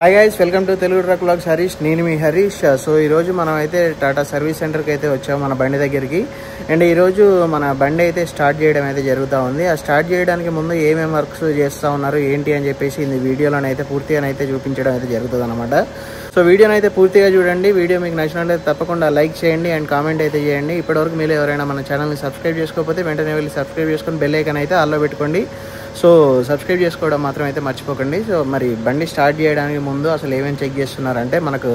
Hi guys, welcome to Telugu truck vlogs Harish. నేను మీ Harish. So ఈరోజు మనం అయితే టాటా సర్వీస్ సెంటర్కి అయితే వచ్చాము మన బండి దగ్గరికి. అండ్ ఈరోజు మన బండి అయితే స్టార్ట్ చేయడం అయితే జరుగుతూ ఉంది. ఆ స్టార్ట్ చేయడానికి ముందు ఏమేమి వర్క్స్ చేస్తూ ఉన్నారు ఏంటి అని చెప్పేసి ఈ వీడియోలోనైతే అయితే పూర్తిగా అయితే చూపించడం అయితే జరుగుతుంది అనమాట. సో వీడియోని అయితే పూర్తిగా చూడండి. వీడియో మీకు నచ్చినట్లయితే తప్పకుండా లైక్ చేయండి అండ్ కామెంట్ అయితే చేయండి. ఇప్పటివరకు మీరు ఎవరైనా మన ఛానల్ని సబ్స్క్రైబ్ చేసుకోకపోతే వెంటనే వెళ్ళి సబ్స్క్రైబ్ చేసుకొని బెల్ ఐకాన్ అయితే ఆల్లో పెట్టుకోండి. సో సబ్స్క్రైబ్ చేసుకోవడం మాత్రం అయితే మర్చిపోకండి. సో మరి బండి స్టార్ట్ చేయడానికి ముందు అసలు ఏమేమి చెక్ చేస్తున్నారంటే మనకు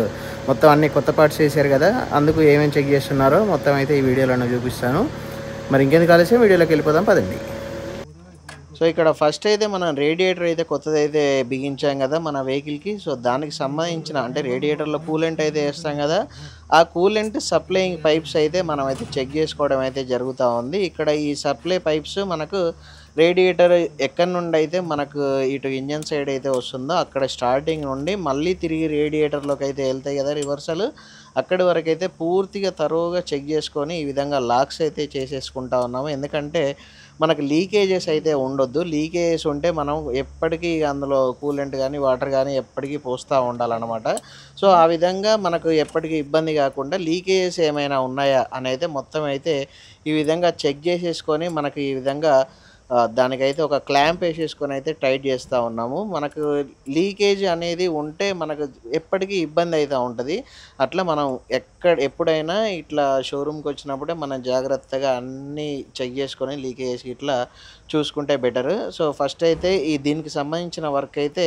మొత్తం అన్ని కొత్త పార్ట్స్ వేసారు కదా, అందుకు ఏమేమి చెక్ చేస్తున్నారో మొత్తం అయితే ఈ వీడియోలో చూపిస్తాను. మరి ఇంకెందుకు ఆలస్యం వీడియోలోకి వెళ్ళిపోదాం పదండి. సో ఇక్కడ ఫస్ట్ అయితే మనం రేడియేటర్ అయితే కొత్తది అయితే బిగించాం కదా మన వెహికల్కి. సో దానికి సంబంధించిన అంటే రేడియేటర్లో కూలెంట్ అయితే వేస్తాం కదా, ఆ కూలెంట్ సప్లైయింగ్ పైప్స్ అయితే మనం అయితే చెక్ చేసుకోవడం అయితే జరుగుతూ ఉంది. ఇక్కడ ఈ సప్లై పైప్స్ మనకు రేడియేటర్ ఎక్కడి నుండి అయితే మనకు ఇటు ఇంజన్ సైడ్ అయితే వస్తుందో అక్కడ స్టార్టింగ్ నుండి మళ్ళీ తిరిగి రేడియేటర్లోకి అయితే వెళ్తాయి కదా రివర్సల్, అక్కడి వరకు అయితే పూర్తిగా తరోగా చెక్ చేసుకొని ఈ విధంగా లాక్స్ అయితే చేసేసుకుంటా ఉన్నాము. ఎందుకంటే మనకు లీకేజెస్ అయితే ఉండొద్దు. లీకేజెస్ ఉంటే మనం ఎప్పటికీ అందులో కూలెంట్ కానీ వాటర్ కానీ ఎప్పటికీ పోస్తూ ఉండాలన్నమాట. సో ఆ విధంగా మనకు ఎప్పటికీ ఇబ్బంది కాకుండా లీకేజెస్ ఏమైనా ఉన్నాయా అని అయితే మొత్తం అయితే ఈ విధంగా చెక్ చేసేసుకొని మనకు ఈ విధంగా దానికైతే ఒక క్లాంప్ వేసేసుకొని అయితే టైట్ చేస్తూ ఉన్నాము. మనకు లీకేజ్ అనేది ఉంటే మనకు ఎప్పటికీ ఇబ్బంది అయితే ఉంటుంది. అట్లా మనం ఎప్పుడైనా ఇట్లా షోరూమ్కి వచ్చినప్పుడే మనం జాగ్రత్తగా అన్నీ చెక్ చేసుకొని లీకేజ్ ఇట్లా చూసుకుంటే బెటర్. సో ఫస్ట్ అయితే దీనికి సంబంధించిన వర్క్ అయితే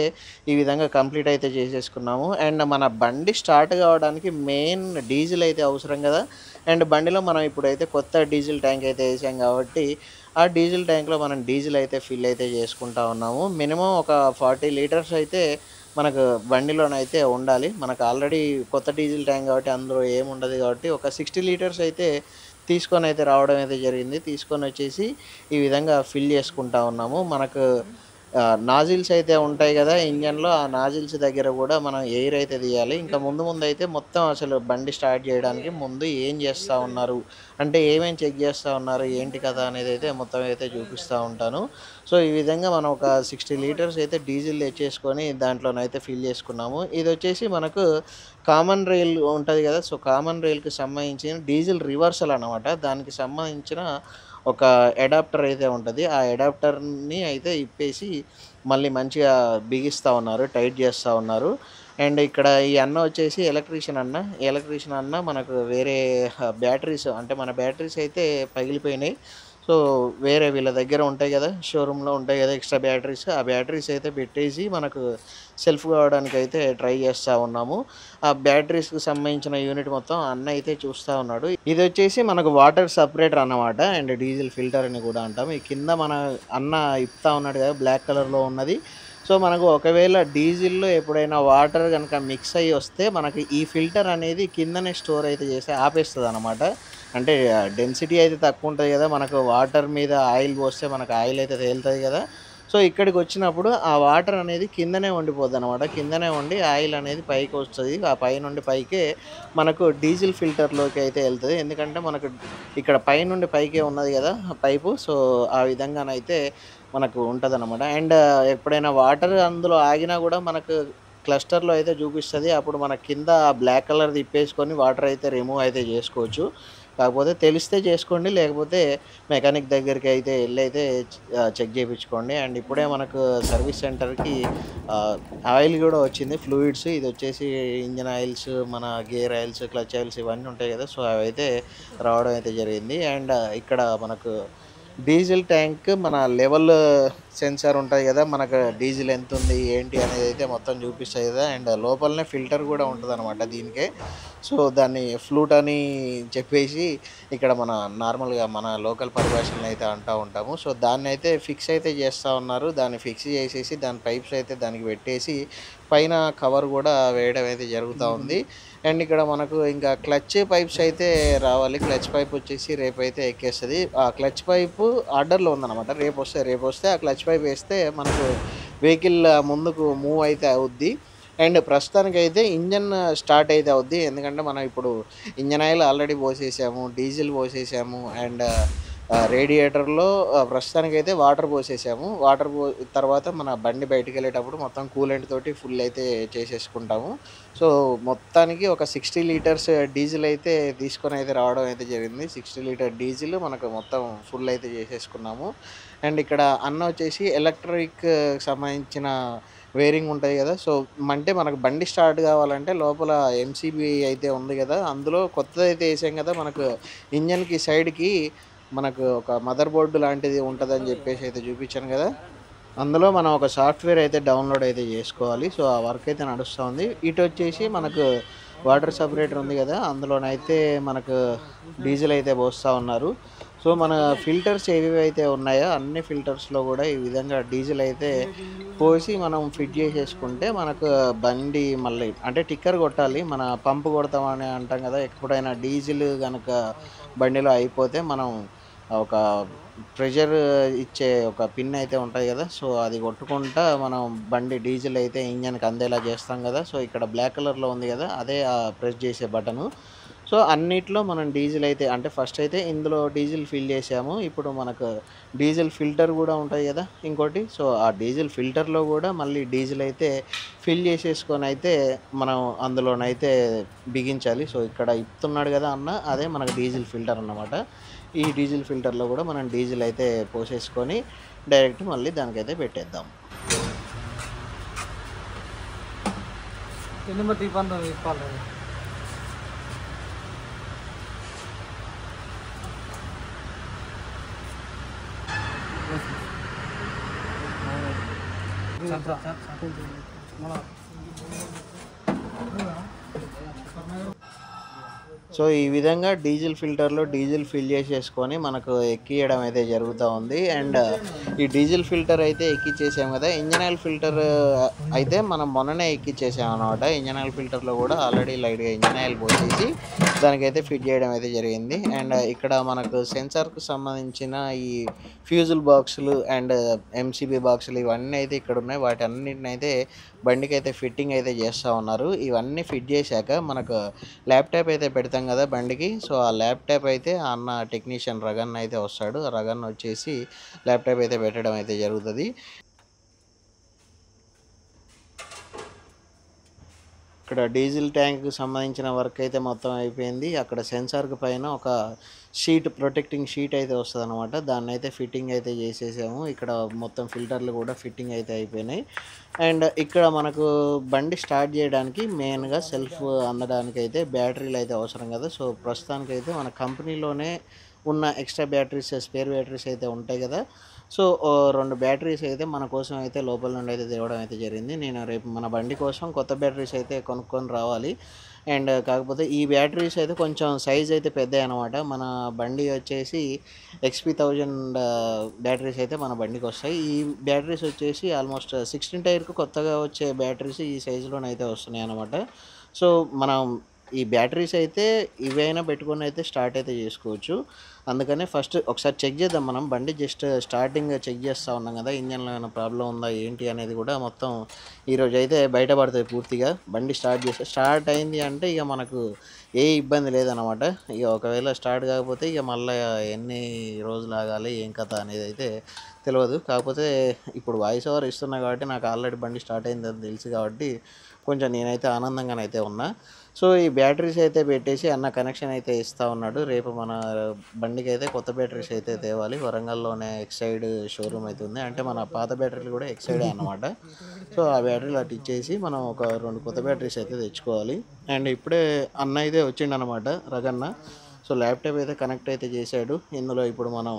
ఈ విధంగా కంప్లీట్ అయితే చేసేసుకున్నాము. అండ్ మన బండి స్టార్ట్ కావడానికి మెయిన్ డీజిల్ అయితే అవసరం కదా. అండ్ బండిలో మనం ఇప్పుడైతే కొత్త డీజిల్ ట్యాంక్ అయితే వేసాం కాబట్టి ఆ డీజిల్ ట్యాంక్లో మనం డీజిల్ అయితే ఫిల్ అయితే చేసుకుంటా ఉన్నాము. మినిమం ఒక 40 లీటర్స్ అయితే మనకు బండిలోనైతే ఉండాలి. మనకు ఆల్రెడీ కొత్త డీజిల్ ట్యాంక్ కాబట్టి అందులో ఏముండదు కాబట్టి ఒక 60 లీటర్స్ అయితే తీసుకొని అయితే రావడం అయితే జరిగింది. తీసుకొని వచ్చేసి ఈ విధంగా ఫిల్ చేసుకుంటా ఉన్నాము. మనకు నాజిల్స్ అయితే ఉంటాయి కదా ఇంజన్లో, ఆ నాజిల్స్ దగ్గర కూడా మనం ఎయిర్ అయితే తీయాలి. ఇంకా ముందు అయితే మొత్తం అసలు బండి స్టార్ట్ చేయడానికి ముందు ఏం చేస్తూ ఉన్నారు అంటే ఏమేమి చెక్ చేస్తూ ఉన్నారు ఏంటి కదా అనేది అయితే మొత్తం అయితే చూపిస్తూ ఉంటాను. సో ఈ విధంగా మనం ఒక 60 లీటర్స్ అయితే డీజిల్ తెచ్చేసుకొని దాంట్లోనైతే ఫిల్ చేసుకున్నాము. ఇది వచ్చేసి మనకు కామన్ రైల్ ఉంటుంది కదా, సో కామన్ రైల్కి సంబంధించిన డీజిల్ రివర్సల్ అన్నమాట. దానికి సంబంధించిన ఒక అడాప్టర్ అయితే ఉంటుంది. ఆ అడాప్టర్ని అయితే ఇప్పేసి మళ్ళీ మంచిగా బిగిస్తూ ఉన్నారు, టైట్ చేస్తూ ఉన్నారు. అండ్ ఇక్కడ ఈ అన్న వచ్చేసి ఎలక్ట్రీషియన్ అన్న మనకు వేరే బ్యాటరీస్ అంటే మన బ్యాటరీస్ అయితే పగిలిపోయినాయి. సో వేరే వీళ్ళ దగ్గర ఉంటాయి కదా, షోరూంలో ఉంటాయి కదా ఎక్స్ట్రా బ్యాటరీస్, ఆ బ్యాటరీస్ అయితే పెట్టేసి మనకు సెల్ఫ్ కావడానికి అయితే ట్రై చేస్తూ ఉన్నాము. ఆ బ్యాటరీస్కి సంబంధించిన యూనిట్ మొత్తం అన్న అయితే చూస్తూ ఉన్నాడు. ఇది వచ్చేసి మనకు వాటర్ సపరేటర్ అన్నమాట. అండ్ డీజిల్ ఫిల్టర్ అని కూడా అంటాం. ఈ కింద మన అన్న ఇప్తా ఉన్నాడు కదా బ్లాక్ కలర్లో ఉన్నది. సో మనకు ఒకవేళ డీజిల్లో ఎప్పుడైనా వాటర్ కనుక మిక్స్ అయ్యి వస్తే మనకి ఈ ఫిల్టర్ అనేది కిందనే స్టోర్ అయితే చేసి ఆపేస్తుంది అనమాట. అంటే డెన్సిటీ అయితే తక్కువ ఉంటుంది కదా, మనకు వాటర్ మీద ఆయిల్ పోస్తే మనకు ఆయిల్ అయితే తేలుతుంది కదా. సో ఇక్కడికి వచ్చినప్పుడు ఆ వాటర్ అనేది కిందనే ఉండిపోద్ది అనమాట. కిందనే ఉండి ఆయిల్ అనేది పైకి వస్తుంది. ఆ పై నుండి పైకే మనకు డీజిల్ ఫిల్టర్లోకి అయితే వెళ్తుంది. ఎందుకంటే మనకు ఇక్కడ పై నుండి పైకే ఉన్నది కదా పైపు. సో ఆ విధంగానైతే మనకు ఉంటుంది అనమాట. అండ్ ఎప్పుడైనా వాటర్ అందులో ఆగినా కూడా మనకు క్లస్టర్లో అయితే చూపిస్తుంది. అప్పుడు మన కింద బ్లాక్ కలర్ తిప్పేసుకొని వాటర్ అయితే రిమూవ్ అయితే చేసుకోవచ్చు. కాకపోతే తెలిస్తే చేసుకోండి, లేకపోతే మెకానిక్ దగ్గరికి అయితే వెళ్ళి అయితే చెక్ చేయించుకోండి. అండ్ ఇప్పుడే మనకు సర్వీస్ సెంటర్కి ఆయిల్ కూడా వచ్చింది, ఫ్లూయిడ్స్. ఇది వచ్చేసి ఇంజన్ ఆయిల్స్, మన గేర్ ఆయిల్స్, క్లచ్ ఆయిల్స్ ఇవన్నీ ఉంటాయి కదా, సో అవి అయితే రావడం అయితే జరిగింది. అండ్ ఇక్కడ మనకు డీజిల్ ట్యాంక్ మన లెవెల్ సెన్సార్ ఉంటుంది కదా, మనకు డీజిల్ ఎంత ఉంది ఏంటి అనేది అయితే మొత్తం చూపిస్తుంది కదా. అండ్ లోపలనే ఫిల్టర్ కూడా ఉంటుంది అనమాట దీనికే. సో దాన్ని ఫ్లూట్ అని చెప్పేసి ఇక్కడ మన నార్మల్గా మన లోకల్ పరిభాషలను అయితే అంటూ ఉంటాము. సో దాన్ని అయితే ఫిక్స్ అయితే చేస్తూ ఉన్నారు. దాన్ని ఫిక్స్ చేసేసి దాని పైప్స్ అయితే దానికి పెట్టేసి పైన కవర్ కూడా వేయడం అయితే జరుగుతూ ఉంది. అండ్ ఇక్కడ మనకు ఇంకా క్లచ్ పైప్స్ అయితే రావాలి. క్లచ్ పైప్ వచ్చేసి రేపు అయితే ఎక్కేస్తుంది. ఆ క్లచ్ పైపు ఆర్డర్లో ఉందన్నమాట. రేపు వస్తే ఆ క్లచ్ పైప్ వేస్తే మనకు వెహికల్ ముందుకు మూవ్ అయితే అవుద్ది. అండ్ ప్రస్తుతానికైతే ఇంజన్ స్టార్ట్ అయితే అవుద్ది. ఎందుకంటే మనం ఇప్పుడు ఇంజన్ ఆయిల్ ఆల్రెడీ పోసేసాము, డీజిల్ పోసేసాము, అండ్ రేడియేటర్లో ప్రస్తుతానికైతే వాటర్ పోసేసాము. వాటర్ తర్వాత మన బండి బయటికెళ్ళేటప్పుడు మొత్తం కూలెంట్ తోటి ఫుల్ అయితే చేసేసుకుంటాము. సో, మొత్తానికి ఒక 60 లీటర్స్ డీజిల్ అయితే తీసుకొనైతే రావడం అయితే జరిగింది. 60 లీటర్ డీజిల్ మనకు మొత్తం ఫుల్ అయితే చేసేసుకున్నాము. అండ్ ఇక్కడ అన్న వచ్చేసి ఎలక్ట్రిక్ సంబంధించిన వేరింగ్ ఉంటాయి కదా! సో, అంటే మనకు బండి స్టార్ట్ కావాలంటే లోపల ఎంసీబీ అయితే ఉంది కదా! అందులో కొత్తదైతే ఏసాం కదా! మనకు ఇంజన్‌కి సైడ్‌కి మనకు ఒక మదర్ బోర్డ్ లాంటిది ఉంటదని చెప్పేసి అయితే చూపించాను కదా! అందులో మనం ఒక సాఫ్ట్‌వేర్ అయితే డౌన్‌లోడ్ అయితే చేసుకోవాలి. సో, ఆ వర్క్ అయితే నడుస్తా ఉంది. ఇటొచ్చేసి మనకు వాటర్ సెపరేటర్ ఉంది కదా! అందులోనైతే మనకు డీజిల్ అయితే పోస్తా ఉన్నారు. సో, మన ఫిల్టర్స్ ఏవేవైతే ఉన్నాయో అన్ని ఫిల్టర్స్‌లో కూడా ఈ విధంగా డీజిల్ అయితే పోసి మనం ఫిట్ చేసేసుకుంటే మనకు బండి మళ్ళీ అంటే టిక్కర్ కొట్టాలి. మన పంప్ కొడతామని అంటాం కదా! ఎప్పుడైనా డీజిల్ గనక బండిలో అయిపోతే మనం ఒక ప్రెషర్ ఇచ్చే ఒక పిన్ అయితే ఉంటది కదా! సో, అది కొట్టుకుంటా మనం బండి డీజిల్ అయితే ఇంజన్‌కి అందేలా చేస్తాం కదా! సో, ఇక్కడ బ్లాక్ కలర్‌లో ఉంది కదా! అదే ప్రెస్ చేసే బటను. సో, అన్నిట్లో మనం డీజిల్ అయితే అంటే ఫస్ట్ అయితే ఇందులో డీజిల్ ఫిల్ చేసాము. ఇప్పుడు మనకు డీజిల్ ఫిల్టర్ కూడా ఉంటది కదా! ఇంకోటి. సో, ఆ డీజిల్ ఫిల్టర్‌లో కూడా మళ్ళీ డీజిల్ అయితే ఫిల్ చేసేసుకొనైతే మనం అందులోనైతే బిగించాలి. సో, ఇక్కడ ఇస్తున్నాడు కదా అన్న అదే మనకు డీజిల్ ఫిల్టర్ అన్నమాట. ఈ డీజిల్ ఫిల్టర్‌లో కూడా మనం డీజిల్ అయితే పోసేసుకొని డైరెక్ట్ మళ్ళీ దానికైతే పెట్టేద్దాం. సో, ఈ విధంగా డీజిల్ ఫిల్టర్‌లో డీజిల్ ఫిల్ చేసేసుకొని మనకు ఎక్కియడం అయితే జరుగుతా ఉంది. అండ్ ఈ డీజిల్ ఫిల్టర్ అయితే ఎక్కిచ్చేసాం కదా! ఇంజిన్ ఆయిల్ ఫిల్టర్ అయితే మనం మొన్ననే ఎక్కిచ్చేసాం అనమాట. ఇంజిన్ ఆయిల్ ఫిల్టర్‌లో కూడా ఆల్రెడీ లైట్‌గా ఇంజిన్ ఆయిల్ పోసేసి దానికైతే ఫిట్ చేయడం అయితే జరిగింది. అండ్ ఇక్కడ మనకు సెన్సార్‌కు సంబంధించిన ఈ ఫ్యూజుల్ బాక్సులు అండ్ ఎంసీబీ బాక్సులు ఇవన్నీ అయితే ఇక్కడ ఉన్నాయి. వాటన్నిటినైతే బండికైతే ఫిట్టింగ్ అయితే చేస్తా ఉన్నారు. ఇవన్నీ ఫిట్ చేశాక మనకు ల్యాప్‌టాప్ అయితే పెడతాం కదా బండికి. సో, ఆ ల్యాప్‌టాప్ అయితే ఆ అన్న టెక్నీషియన్ రగన్ అయితే వస్తాడు. రగన్ వచ్చేసి ల్యాప్‌టాప్ అయితే పెట్టడం అయితే జరుగుతది. ఇక్కడ డీజిల్ ట్యాంక్‌కి సంబంధించిన వర్క్ అయితే మొత్తం అయిపోయింది. అక్కడ సెన్సార్‌కి పైన ఒక ప్రొటెక్టింగ్ షీట్ అయితే వస్తదనమాట. దాన్నైతే ఫిట్టింగ్ అయితే చేసేసాము. ఇక్కడ మొత్తం ఫిల్టర్లు కూడా ఫిట్టింగ్ అయితే అయిపోయినాయి. అండ్ ఇక్కడ మనకు బండి స్టార్ట్ చేయడానికి మెయిన్‌గా సెల్ఫ్ అందడానికైతే బ్యాటరీలు అయితే అవసరం కదా! సో, ప్రస్తుతానికైతే మన కంపెనీలోనే ఉన్న ఎక్స్ట్రా బ్యాటరీస్, స్పేర్ బ్యాటరీస్ అయితే ఉంటాయి కదా! సో, 2 బ్యాటరీస్ అయితే మన కోసం అయితే లోపల నుండి అయితే తేవడం అయితే జరిగింది. నేను రేపు మన బండి కోసం కొత్త బ్యాటరీస్ అయితే కొనుక్కొని రావాలి. అండ్ కాకపోతే ఈ బ్యాటరీస్ అయితే కొంచెం సైజ్ అయితే పెద్దయనమాట. మన బండి వచ్చేసి ఎక్స్‌పీ 1000 బ్యాటరీస్ అయితే మన బండికొస్తాయి. ఈ బ్యాటరీస్ వచ్చేసి ఆల్మోస్ట్ 16 టైర్‌కి కొత్తగా వచ్చే బ్యాటరీస్ ఈ సైజులోనైతే వస్తున్నాయనమాట. సో, మనం ఈ బ్యాటరీస్ అయితే ఇవైనా పెట్టుకొని అయితే స్టార్ట్ అయితే చేసుకోవచ్చు. అందుకనే ఫస్ట్ ఒకసారి చెక్ చేద్దాం మనం. బండి జస్ట్ స్టార్టింగ్ చెక్ చేస్తా ఉన్నాం కదా! ఇంజన్‌లో ఏమైనా ప్రాబ్లమ్ ఉందా ఏంటి అనేది కూడా మొత్తం ఈరోజైతే బయటపడతాయి పూర్తిగా. బండి స్టార్ట్ అయింది అంటే ఇక మనకు ఏ ఇబ్బంది లేదనమాట. ఇక ఒకవేళ స్టార్ట్ కాకపోతే ఇక మళ్ళా ఎన్ని రోజులు ఆగాలి ఏం కథ అనేది అయితే తెలవదు. కాకపోతే ఇప్పుడు వాయిస్ ఓవర్ ఇస్తున్నా కాబట్టి నాకు ఆల్రెడీ బండి స్టార్ట్ అయిందని తెలుసు కాబట్టి కొంచెం నేనైతే ఆనందంగానైతే ఉన్నా. సో, ఈ బ్యాటరీస్ అయితే పెట్టేసి అన్న కనెక్షన్ అయితే ఇస్తా ఉన్నాడు. రేపు మన బండికైతే కొత్త బ్యాటరీస్ అయితే తేవాలి. వరంగల్‌లోనే ఎక్సైడ్ షోరూమ్ అయితే ఉంది. అంటే మన పాత బ్యాటరీలు కూడా ఎక్సైడే అన్నమాట. సో, ఆ బ్యాటరీలు అటు ఇచ్చేసి మనం ఒక 2 కొత్త బ్యాటరీస్ అయితే తెచ్చుకోవాలి. అండ్ ఇప్పుడే అన్న అయితే వచ్చిండనమాట రగన్న. సో, ల్యాప్‌టాప్ అయితే కనెక్ట్ అయితే చేశాడు. ఇందులో ఇప్పుడు మనం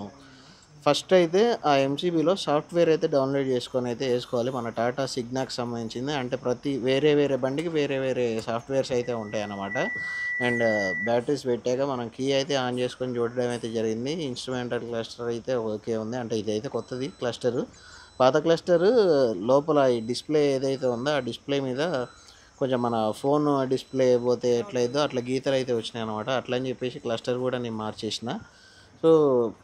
ఫస్ట్ అయితే ఆ ఎంసీబీలో సాఫ్ట్‌వేర్ అయితే డౌన్‌లోడ్ చేసుకొని అయితే ఏసుకోవాలి. మన టాటా సిగ్నాకి సంబంధించింది. అంటే వేరే వేరే బండికి వేరే వేరే సాఫ్ట్‌వేర్స్ అయితే ఉంటాయన్నమాట. అండ్ బ్యాటరీస్ పెట్టాక మనం కీ అయితే ఆన్ చేసుకొని చూడడం అయితే జరిగింది. ఇన్‌స్ట్రుమెంటల్ క్లస్టర్ అయితే ఓకే ఉంది. అంటే ఇదైతే కొత్తది క్లస్టరు. పాత క్లస్టరు లోపల ఈ డిస్‌ప్లే ఏదైతే ఉందో ఆ డిస్‌ప్లే మీద కొంచెం మన ఫోన్ డిస్‌ప్లే పోతే ఎట్లయిద్దో అట్లా గీతలైతే వచ్చినాయన్నమాట. అట్లని చెప్పేసి క్లస్టర్ కూడా నేను మార్చేసిన. సో,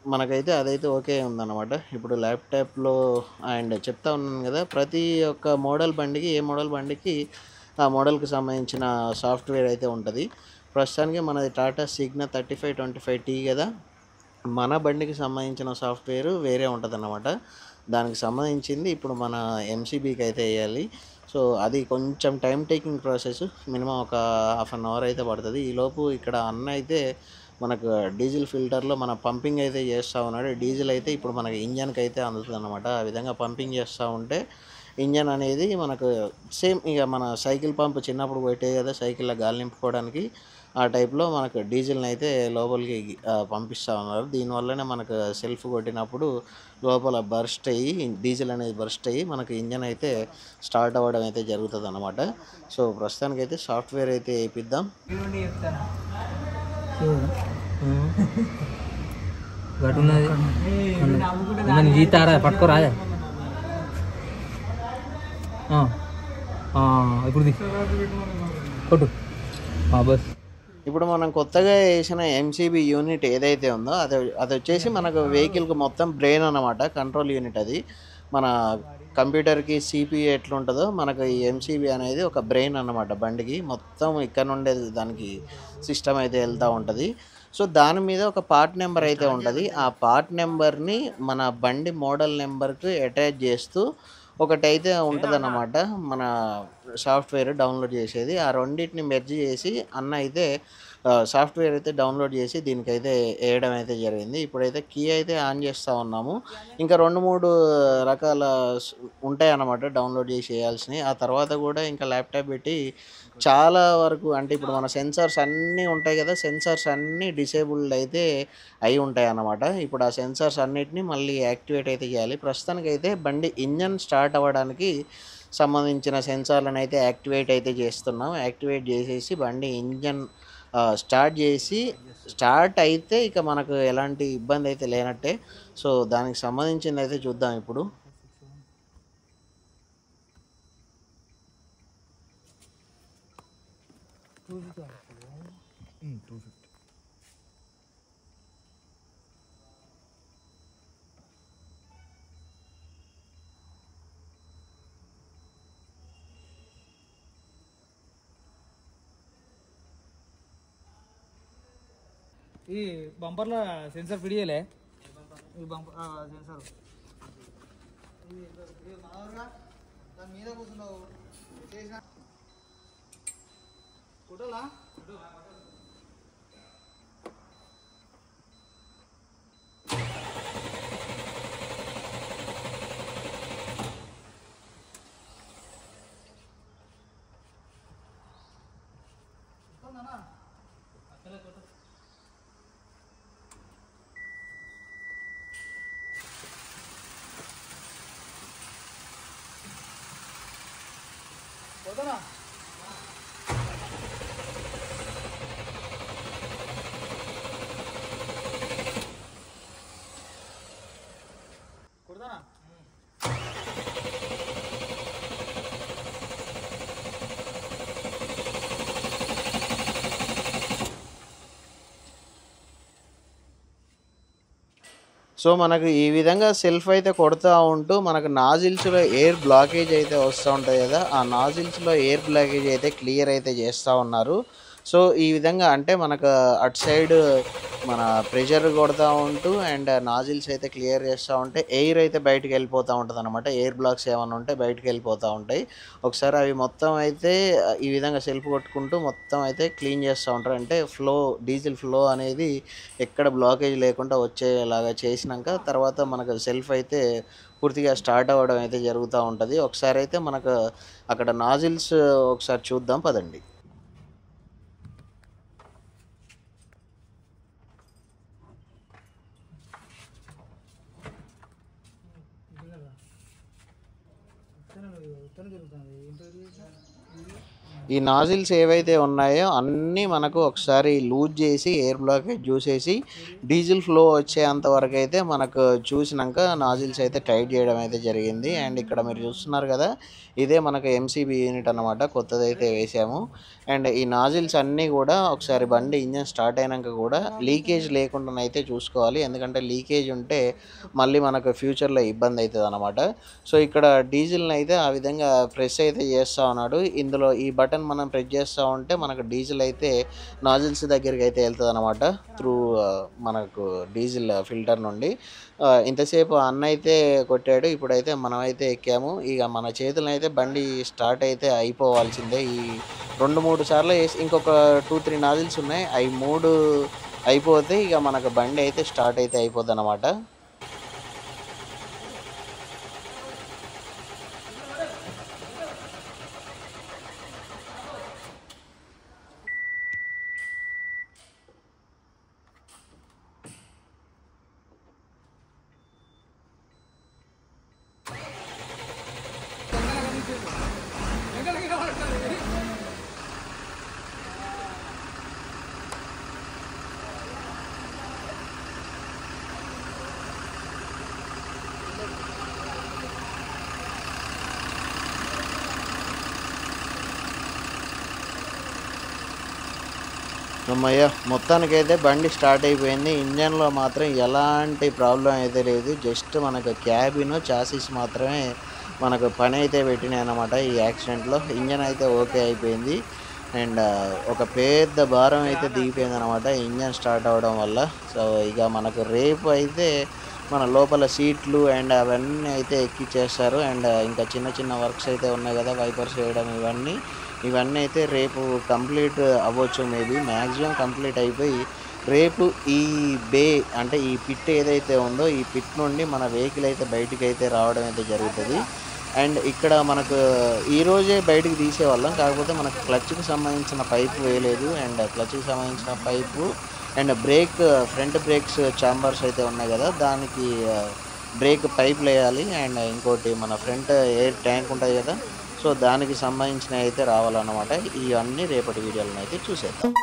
మనకైతే అదైతే ఓకే ఉందన్నమాట. ఇప్పుడు ల్యాప్‌టాప్‌లో అండ్ చెప్తా ఉన్నాను కదా! ప్రతి ఒక్క మోడల్ బండికి ఏ మోడల్ బండికి ఆ మోడల్‌కి సంబంధించిన సాఫ్ట్‌వేర్ అయితే ఉంటది. ప్రస్తుతానికి మనది టాటా సిగ్నా 3525T కదా! మన బండికి సంబంధించిన సాఫ్ట్వేర్ వేరే ఉంటుందన్నమాట. దానికి సంబంధించింది ఇప్పుడు మన ఎంసీబీకి అయితే వేయాలి. సో అది కొంచెం టైం టేకింగ్ ప్రాసెస్. మినిమం ఒక హాఫ్ అన్ అవర్ అయితే పడుతుంది. ఈలోపు ఇక్కడ అన్న అయితే మనకు డీజిల్ ఫిల్టర్లో మన పంపింగ్ అయితే చేస్తూ ఉన్నాడు. డీజిల్ అయితే ఇప్పుడు మనకి ఇంజన్కి అయితే అందుతుంది అనమాట. ఆ విధంగా పంపింగ్ చేస్తూ ఉంటే ఇంజన్ అనేది మనకు సేమ్ ఇక మన సైకిల్ పంప్ చిన్నప్పుడు పెట్టేది కదా సైకిల్లో గాలి నింపుకోవడానికి, ఆ టైప్లో మనకు డీజిల్ని అయితే లోపలికి పంపిస్తూ ఉన్నారు. దీనివల్లనే మనకు సెల్ఫ్ కొట్టినప్పుడు లోపల బర్స్ట్ అయ్యి డీజిల్ అనేది బర్స్ట్ అయ్యి మనకు ఇంజన్ అయితే స్టార్ట్ అవ్వడం అయితే జరుగుతుంది అన్నమాట. సో ప్రస్తుతానికైతే సాఫ్ట్వేర్ అయితే వేయిద్దాం. పట్టుకోరా ఇప్పుడు కొట్టు బస్. ఇప్పుడు మనం కొత్తగా వేసిన ఎంసీబీ యూనిట్ ఏదైతే ఉందో అది వచ్చేసి మనకు వెహికల్కి మొత్తం బ్రెయిన్ అన్నమాట, కంట్రోల్ యూనిట్. అది మన కంప్యూటర్కి సిపియు ఎట్లుంటుందో మనకు ఈ ఎంసీబీ అనేది ఒక బ్రెయిన్ అన్నమాట. బండికి మొత్తం ఇక్కడ నుండే దానికి సిస్టమ్ అయితే వెళ్తూ ఉంటుంది. సో దాని మీద ఒక పార్ట్ నెంబర్ అయితే ఉంటుంది. ఆ పార్ట్ నెంబర్ని మన బండి మోడల్ నెంబర్కి అటాచ్ చేస్తూ ఒకటైతే ఉంటుందన్నమాట మన సాఫ్ట్వేర్ డౌన్లోడ్ చేసేది. ఆ రెండింటిని మెర్జ్ చేసి అన్న అయితే సాఫ్ట్వేర్ అయితే డౌన్లోడ్ చేసి దీనికైతే వేయడం అయితే జరిగింది. ఇప్పుడైతే కీ అయితే ఆన్ చేస్తూ ఉన్నాము. ఇంకా 2-3 రకాల ఉంటాయి అన్నమాట డౌన్లోడ్ చేసి వేయాల్సినవి. ఆ తర్వాత కూడా ఇంకా ల్యాప్టాప్ పెట్టి చాలా వరకు అంటే ఇప్పుడు మన సెన్సార్స్ అన్నీ ఉంటాయి కదా, సెన్సార్స్ అన్నీ డిసేబుల్డ్ అయితే అయి ఉంటాయి అన్నమాట. ఇప్పుడు ఆ సెన్సార్స్ అన్నిటిని మళ్ళీ యాక్టివేట్ అయితే చేయాలి. ప్రస్తుతానికైతే బండి ఇంజన్ స్టార్ట్ అవ్వడానికి సంబంధించిన సెన్సార్లను అయితే యాక్టివేట్ అయితే చేస్తున్నాం. యాక్టివేట్ చేసేసి బండి ఇంజన్ స్టార్ట్ అయితే ఇక మనకు ఎలాంటి ఇబ్బంది అయితే లేనట్టే. సో దానికి సంబంధించింది అయితే చూద్దాం ఇప్పుడు. ఈ బంపర్లో సెన్సార్ ఫిట్ చేయలే, ఈ బంపర్ సెన్సార్ మీద కూర్చున్నావు చేసిన కుట్రలా పోతానా కుడతానా సో మనకు ఈ విధంగా సెల్ఫ్ అయితే కొడుతూ ఉంటూ మనకు నాజిల్స్లో ఎయిర్ బ్లాకేజ్ అయితే వస్తూ ఉంటుంది కదా, ఆ నాజిల్స్లో ఎయిర్ బ్లాకేజ్ అయితే క్లియర్ అయితే చేస్తూ ఉన్నారు. సో ఈ విధంగా అంటే మనకు అటు సైడ్ మన ప్రెషర్ కొడుతూ ఉంటూ అండ్ నాజిల్స్ అయితే క్లియర్ చేస్తూ ఉంటే ఎయిర్ అయితే బయటకు వెళ్ళిపోతూ ఉంటుంది అనమాట. ఎయిర్ బ్లాక్స్ ఏమైనా ఉంటే బయటకు వెళ్ళిపోతూ ఉంటాయి. ఒకసారి అవి మొత్తం అయితే ఈ విధంగా సెల్ఫ్ కొట్టుకుంటూ మొత్తం అయితే క్లీన్ చేస్తూ ఉంటారు. అంటే డీజిల్ ఫ్లో అనేది ఎక్కడ బ్లాకేజ్ లేకుండా వచ్చేలాగా చేసినాక తర్వాత మనకు సెల్ఫ్ అయితే పూర్తిగా స్టార్ట్ అవ్వడం అయితే జరుగుతూ ఉంటుంది. ఒకసారి అయితే మనకు అక్కడ నాజిల్స్ ఒకసారి చూద్దాం పదండి. ఈ నాజిల్స్ ఏవైతే ఉన్నాయో అన్నీ మనకు ఒకసారి లూజ్ చేసి ఎయిర్ బ్లాకేజ్ చూసేసి డీజిల్ ఫ్లో వచ్చేంత వరకు అయితే మనకు చూసినాక నాజిల్స్ అయితే టైట్ చేయడం అయితే జరిగింది. అండ్ ఇక్కడ మీరు చూస్తున్నారు కదా, ఇదే మనకు ఎంసీబీ యూనిట్ అన్నమాట, కొత్తదైతే వేసాము. అండ్ ఈ నాజిల్స్ అన్నీ కూడా ఒకసారి బండి ఇంజన్ స్టార్ట్ అయినాక కూడా లీకేజ్ లేకుండా అయితే చూసుకోవాలి. ఎందుకంటే లీకేజ్ ఉంటే మళ్ళీ మనకు ఫ్యూచర్లో ఇబ్బంది అవుతుంది అనమాట. సో ఇక్కడ డీజిల్ని అయితే ఆ విధంగా ప్రెస్ అయితే చేస్తూ ఉన్నాడు. ఇందులో ఈ బటన్ మనం ప్రెస్ చేస్తూ ఉంటే మనకు డీజిల్ అయితే నాజిల్స్ దగ్గరికి అయితే వెళ్తుంది అనమాట, త్రూ మనకు డీజిల్ ఫిల్టర్ నుండి. ఇంతసేపు అన్న అయితే కొట్టాడు, ఇప్పుడైతే మనమైతే ఎక్కాము. ఇక మన చేతులను అయితే బండి స్టార్ట్ అయితే అయిపోవాల్సిందే. ఈ 2-3 సార్లు వేసి ఇంకొక 2-3 నాజిల్స్ ఉన్నాయి, అవి 3 అయిపోతే ఇక మనకు బండి అయితే స్టార్ట్ అయితే అయిపోద్ది అనమాట. అమ్మయ్య, మొత్తానికైతే బండి స్టార్ట్ అయిపోయింది. ఇంజన్లో మాత్రం ఎలాంటి ప్రాబ్లం అయితే లేదు, జస్ట్ మనకు క్యాబిన్ చాసిస్ మాత్రమే మనకు పని అయితే పెట్టినాయి అన్నమాట. ఈ యాక్సిడెంట్లో ఇంజన్ అయితే ఓకే అయిపోయింది. అండ్ ఒక పెద్ద భారం అయితే దిగిపోయింది అనమాట ఇంజన్ స్టార్ట్ అవ్వడం వల్ల. సో ఇక మనకు రేపు అయితే మన లోపల సీట్లు అండ్ అవన్నీ అయితే ఎక్కిచ్చేస్తారు. అండ్ ఇంకా చిన్న చిన్న వర్క్స్ అయితే ఉన్నాయి కదా, వైపర్స్ వేయడం ఇవన్నీ అయితే రేపు కంప్లీట్ అవ్వచ్చు. మేబీ మ్యాక్సిమం కంప్లీట్ అయిపోయి రేపు ఈ బే అంటే ఈ పిట్ ఏదైతే ఉందో ఈ పిట్ నుండి మన వెహికల్ అయితే బయటికి అయితే రావడం అయితే జరుగుతుంది. అండ్ ఇక్కడ మనకు ఈరోజే బయటికి తీసేవాళ్ళం, కాకపోతే మనకు క్లచ్కి సంబంధించిన పైపు వేయలేదు. అండ్ క్లచ్కి సంబంధించిన pipe and brake front brakes chambers అయితే ఉన్నాయి కదా, దానికి బ్రేక్ పైపులు వేయాలి. అండ్ ఇంకోటి మన ఫ్రంట్ ఎయిర్ ట్యాంక్ ఉంటుంది కదా, సో దానికి సంబంధించినవి అయితే రావాలన్నమాట. ఇవన్నీ రేపటి వీడియోలను అయితే చూసేద్దాం.